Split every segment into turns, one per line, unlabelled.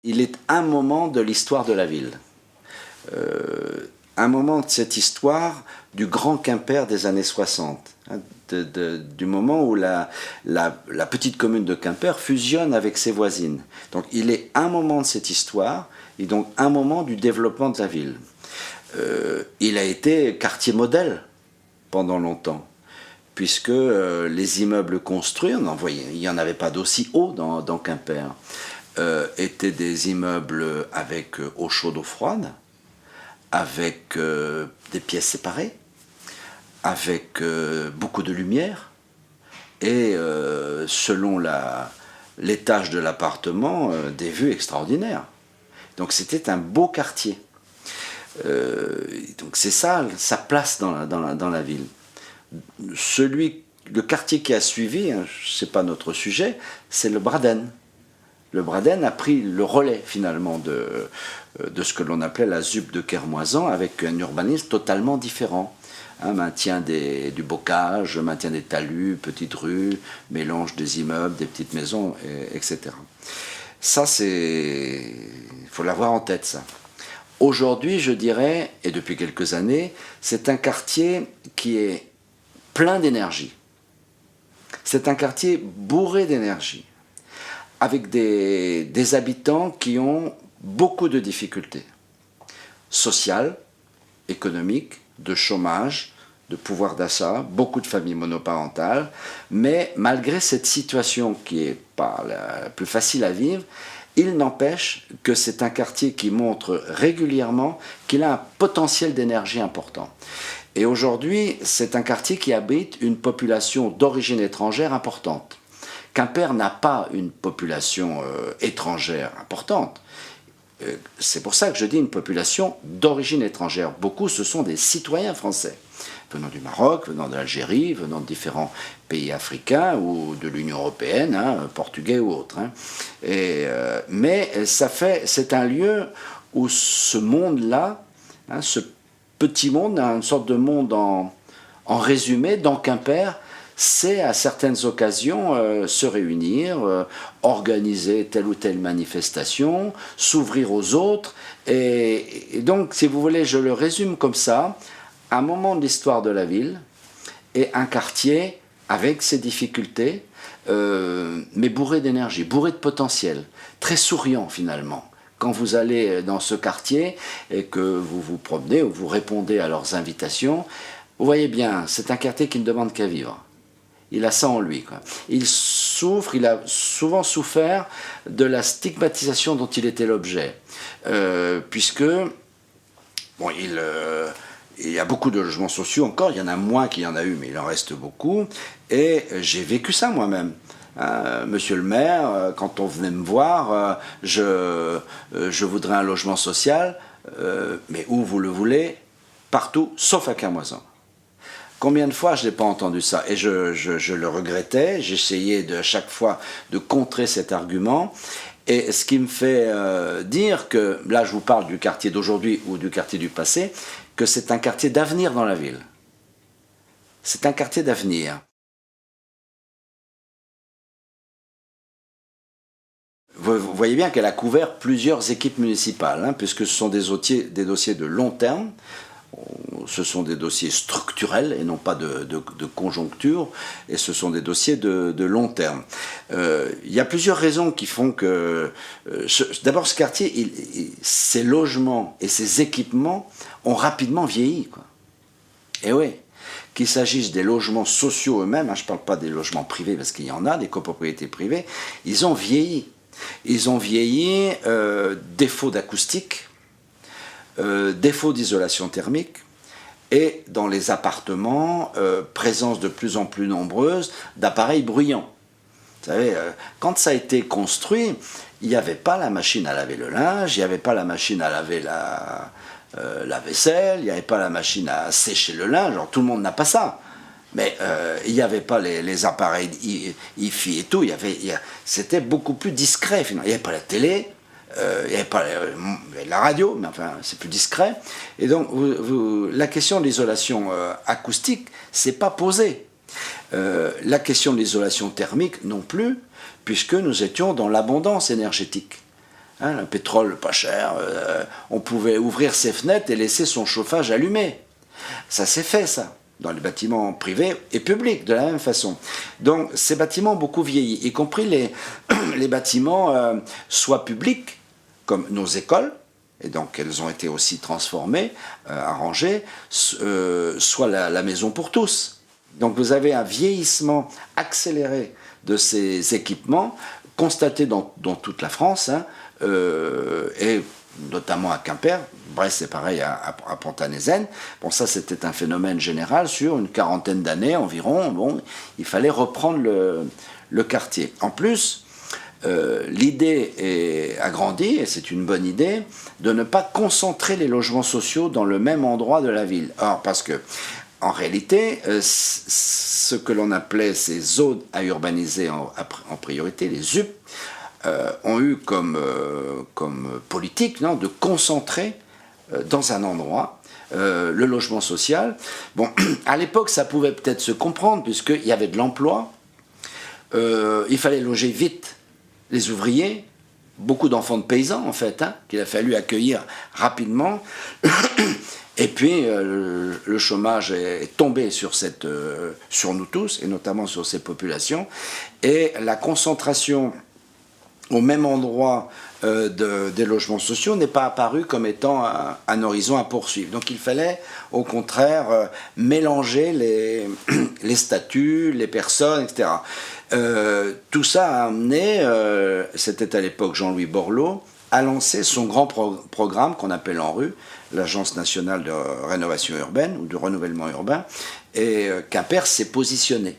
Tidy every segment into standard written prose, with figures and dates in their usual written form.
Il est un moment de l'histoire de la ville. Un moment de cette histoire du Grand Quimper des années 60. Du moment où la petite commune de Quimper fusionne avec ses voisines. Donc il est un moment de cette histoire et donc un moment du développement de la ville. Il a été quartier modèle pendant longtemps, puisque les immeubles construits, il n'y en avait pas d'aussi haut dans Quimper, étaient des immeubles avec eau chaude, eau froide, avec des pièces séparées, avec beaucoup de lumière, et selon l'étage de l'appartement, des vues extraordinaires. Donc c'était un beau quartier. Donc c'est ça, sa place dans la ville. Le quartier qui a suivi, hein, c'est pas notre sujet, c'est le Braden. Le Braden a pris le relais finalement de ce que l'on appelait la ZUP de Kermoisan, avec un urbanisme totalement différent. Hein, maintien du bocage, maintien des talus, petites rues, mélange des immeubles, des petites maisons, etc. Ça, il faut l'avoir en tête, ça. Aujourd'hui, je dirais, et depuis quelques années, c'est un quartier qui est plein d'énergie. C'est un quartier bourré d'énergie, avec des habitants qui ont beaucoup de difficultés sociales, économiques, de chômage, de pouvoir d'achat, beaucoup de familles monoparentales, mais malgré cette situation qui n'est pas la plus facile à vivre, il n'empêche que c'est un quartier qui montre régulièrement qu'il a un potentiel d'énergie important. Et aujourd'hui, c'est un quartier qui abrite une population d'origine étrangère importante. Quimper n'a pas une population étrangère importante. C'est pour ça que je dis une population d'origine étrangère. Beaucoup, ce sont des citoyens français, venant du Maroc, venant de l'Algérie, venant de différents pays africains ou de l'Union européenne, hein, portugais ou autres. Hein. Mais c'est un lieu où ce monde-là, hein, ce petit monde, une sorte de monde en résumé, dans Quimper, c'est à certaines occasions se réunir, organiser telle ou telle manifestation, s'ouvrir aux autres. Et donc, si vous voulez, je le résume comme ça, un moment de l'histoire de la ville et un quartier avec ses difficultés, mais bourré d'énergie, bourré de potentiel, très souriant finalement. Quand vous allez dans ce quartier et que vous vous promenez ou vous répondez à leurs invitations, vous voyez bien, c'est un quartier qui ne demande qu'à vivre. Il a ça en lui, quoi. Il souffre, il a souvent souffert de la stigmatisation dont il était l'objet. Puisque, bon, il y a beaucoup de logements sociaux encore, il y en a moins qu'il y en a eu, mais il en reste beaucoup. Et j'ai vécu ça moi-même. Monsieur le maire, quand on venait me voir, je voudrais un logement social, mais où vous le voulez? Partout, sauf à Kermoisan. Combien de fois je n'ai pas entendu ça? Et je le regrettais, j'essayais à chaque fois de contrer cet argument. Et ce qui me fait dire que, là je vous parle du quartier d'aujourd'hui ou du quartier du passé, que c'est un quartier d'avenir dans la ville. C'est un quartier d'avenir. Vous voyez bien qu'elle a couvert plusieurs équipes municipales, hein, puisque ce sont des dossiers de long terme. Ce sont des dossiers structurels et non pas de conjoncture, et ce sont des dossiers de long terme. Il y a plusieurs raisons qui font que... D'abord, ce quartier, ses logements et ses équipements ont rapidement vieilli, quoi. Et oui, qu'il s'agisse des logements sociaux eux-mêmes, hein, je ne parle pas des logements privés parce qu'il y en a, des copropriétés privées, ils ont vieilli. Ils ont vieilli, défaut d'acoustique, défaut d'isolation thermique, et dans les appartements, présence de plus en plus nombreuse d'appareils bruyants. Vous savez, quand ça a été construit, il n'y avait pas la machine à laver le linge, il n'y avait pas la machine à laver la vaisselle, il n'y avait pas la machine à sécher le linge, alors tout le monde n'a pas ça. Mais il n'y avait pas les appareils hi-fi et tout, c'était beaucoup plus discret finalement. Il n'y avait pas la télé, il n'y avait pas la radio, mais enfin c'est plus discret. Et donc la question de l'isolation acoustique, c'est pas posée. La question de l'isolation thermique non plus, puisque nous étions dans l'abondance énergétique. Hein, le pétrole pas cher, on pouvait ouvrir ses fenêtres et laisser son chauffage allumé. Ça s'est fait, ça, dans les bâtiments privés et publics, de la même façon. Donc, ces bâtiments ont beaucoup vieilli, y compris les bâtiments soit publics, comme nos écoles, et donc elles ont été aussi transformées, arrangées, soit la maison pour tous. Donc vous avez un vieillissement accéléré de ces équipements, constaté dans toute la France, hein, et notamment à Quimper. Brest, c'est pareil à Pont-à-Nézen. Bon, ça, c'était un phénomène général sur une quarantaine d'années environ. Bon, il fallait reprendre le quartier. En plus, l'idée a grandi, et c'est une bonne idée, de ne pas concentrer les logements sociaux dans le même endroit de la ville. Or, parce que, en réalité, ce que l'on appelait ces zones à urbaniser en priorité, les ZUP, ont eu comme politique, non, de concentrer dans un endroit le logement social. Bon, à l'époque, ça pouvait peut-être se comprendre, puisqu'il y avait de l'emploi, il fallait loger vite les ouvriers, beaucoup d'enfants de paysans en fait, hein, qu'il a fallu accueillir rapidement. Et puis le chômage est tombé sur nous tous, et notamment sur ces populations, et la concentration au même endroit des logements sociaux n'est pas apparu comme étant un horizon à poursuivre. Donc il fallait au contraire mélanger les statuts, les personnes, etc. Tout ça a amené, c'était à l'époque Jean-Louis Borloo, à lancer son grand programme qu'on appelle ANRU, l'Agence nationale de rénovation urbaine ou de renouvellement urbain, et Quimper s'est positionné.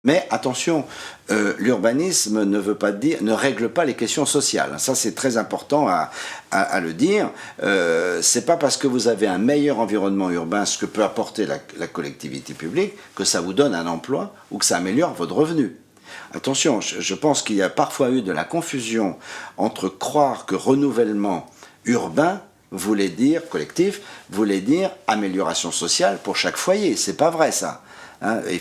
Mais attention, l'urbanisme ne règle pas les questions sociales. Ça, c'est très important à le dire. C'est pas parce que vous avez un meilleur environnement urbain, ce que peut apporter la collectivité publique, que ça vous donne un emploi ou que ça améliore votre revenu. Attention, je pense qu'il y a parfois eu de la confusion entre croire que renouvellement urbain voulait dire, collectif, voulait dire amélioration sociale pour chaque foyer. C'est pas vrai, ça. Hein, il ne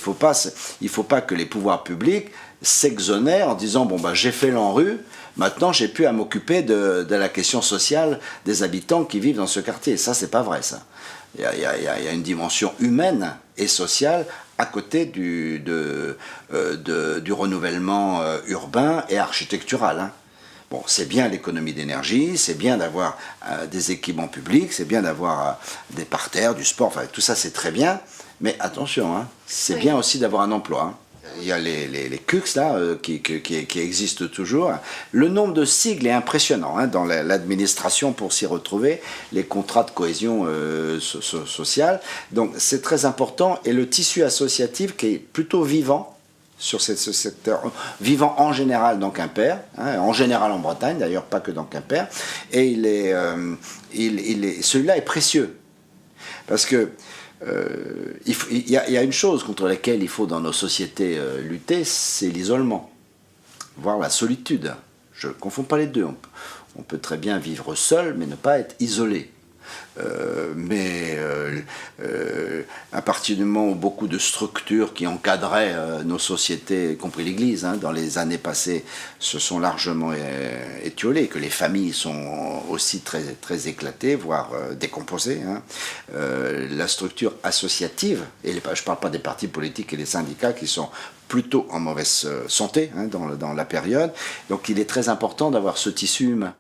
faut pas que les pouvoirs publics s'exonèrent en disant « bon, bah, j'ai fait l'ANRU, maintenant j'ai plus à m'occuper de la question sociale des habitants qui vivent dans ce quartier ». Ça, c'est pas vrai, ça. Il y a une dimension humaine et sociale à côté du renouvellement urbain et architectural. Hein. Bon, c'est bien l'économie d'énergie, c'est bien d'avoir des équipements publics, c'est bien d'avoir des parterres, du sport, enfin, tout ça c'est très bien. Mais attention, hein, c'est bien aussi d'avoir un emploi. Hein. Il y a les CUX là, qui existent toujours. Le nombre de sigles est impressionnant hein, dans l'administration pour s'y retrouver, les contrats de cohésion sociale. Donc c'est très important. Et le tissu associatif qui est plutôt vivant sur ce secteur, vivant en général dans Quimper, hein, en général en Bretagne d'ailleurs, pas que dans Quimper. Et celui-là est précieux. Parce que il y a une chose contre laquelle il faut dans nos sociétés lutter, c'est l'isolement, voire la solitude. Je ne confonds pas les deux. On peut très bien vivre seul, mais ne pas être isolé. À partir du moment où beaucoup de structures qui encadraient nos sociétés, y compris l'Église, hein, dans les années passées, se sont largement étiolées, que les familles sont aussi très, très éclatées, voire décomposées, hein, la structure associative, et je ne parle pas des partis politiques et des syndicats qui sont plutôt en mauvaise santé hein, dans la période, donc il est très important d'avoir ce tissu humain.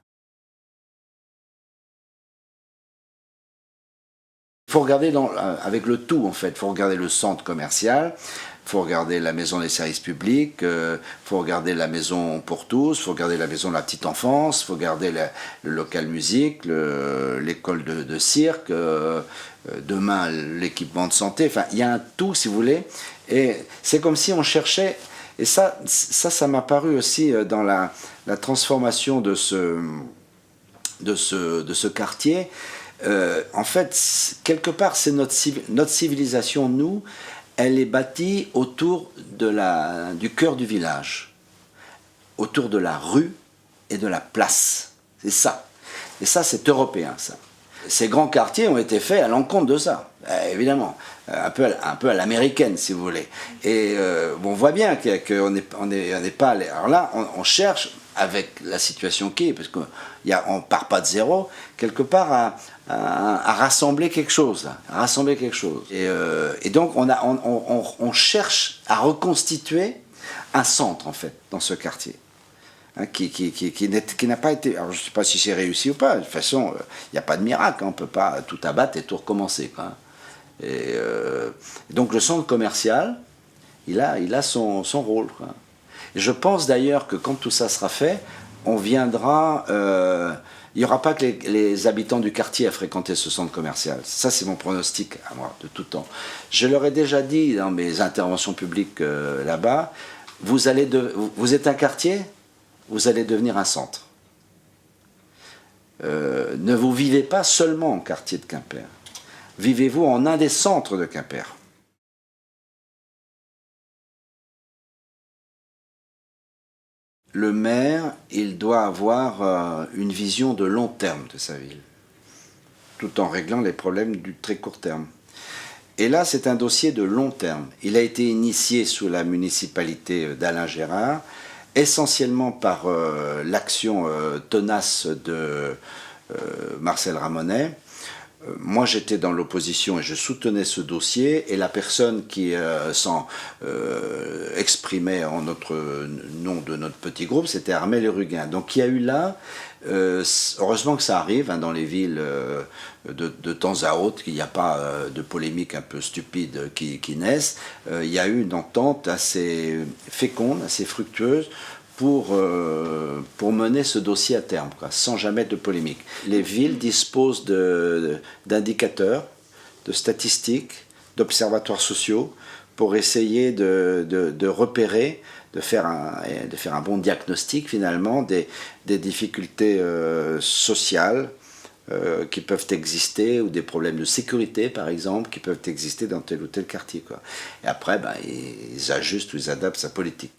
Il faut regarder avec le tout en fait, il faut regarder le centre commercial, il faut regarder la maison des services publics, il faut regarder la maison pour tous, il faut regarder la maison de la petite enfance, il faut regarder le local musique, l'école de cirque, demain l'équipement de santé, enfin il y a un tout si vous voulez, et c'est comme si on cherchait, et ça m'a paru aussi dans la transformation de ce quartier. En fait, quelque part, c'est notre civilisation, nous, elle est bâtie autour du cœur du village, autour de la rue et de la place. C'est ça. Et ça, c'est européen, ça. Ces grands quartiers ont été faits à l'encontre de ça, évidemment. un peu à l'américaine, si vous voulez. Et on voit bien qu'on n'est pas allé. Alors là, on cherche, avec la situation qui est, parce qu'on ne part pas de zéro, quelque part à rassembler quelque chose. À rassembler quelque chose. Et donc, on cherche à reconstituer un centre, en fait, dans ce quartier. Hein, qui n'a pas été... Alors je ne sais pas si c'est réussi ou pas. De toute façon, il n'y a pas de miracle. Hein, on ne peut pas tout abattre et tout recommencer. Quoi. Et donc le centre commercial, il a son rôle. Quoi. Et je pense d'ailleurs que quand tout ça sera fait, on viendra... il n'y aura pas que les habitants du quartier à fréquenter ce centre commercial. Ça, c'est mon pronostic à moi, de tout temps. Je leur ai déjà dit dans mes interventions publiques là-bas, vous êtes un quartier, vous allez devenir un centre. Ne vous vivez pas seulement en quartier de Quimper. Vivez-vous en un des centres de Quimper. Le maire, il doit avoir une vision de long terme de sa ville, tout en réglant les problèmes du très court terme. Et là, c'est un dossier de long terme. Il a été initié sous la municipalité d'Alain Gérard, essentiellement par l'action tenace de Marcel Ramonet. Moi, j'étais dans l'opposition et je soutenais ce dossier, et la personne qui s'en exprimait en notre nom de notre petit groupe, c'était Armel Ruguin. Donc il y a eu là, heureusement que ça arrive hein, dans les villes de temps à autre, qu'il n'y a pas de polémiques un peu stupides qui naissent, il y a eu une entente assez féconde, assez fructueuse, pour mener ce dossier à terme, quoi, sans jamais de polémique. Les villes disposent d'indicateurs, de statistiques, d'observatoires sociaux pour essayer de repérer, de faire un bon diagnostic finalement des difficultés sociales qui peuvent exister, ou des problèmes de sécurité par exemple qui peuvent exister dans tel ou tel quartier. Quoi. Et après, ils ajustent ou ils adaptent sa politique.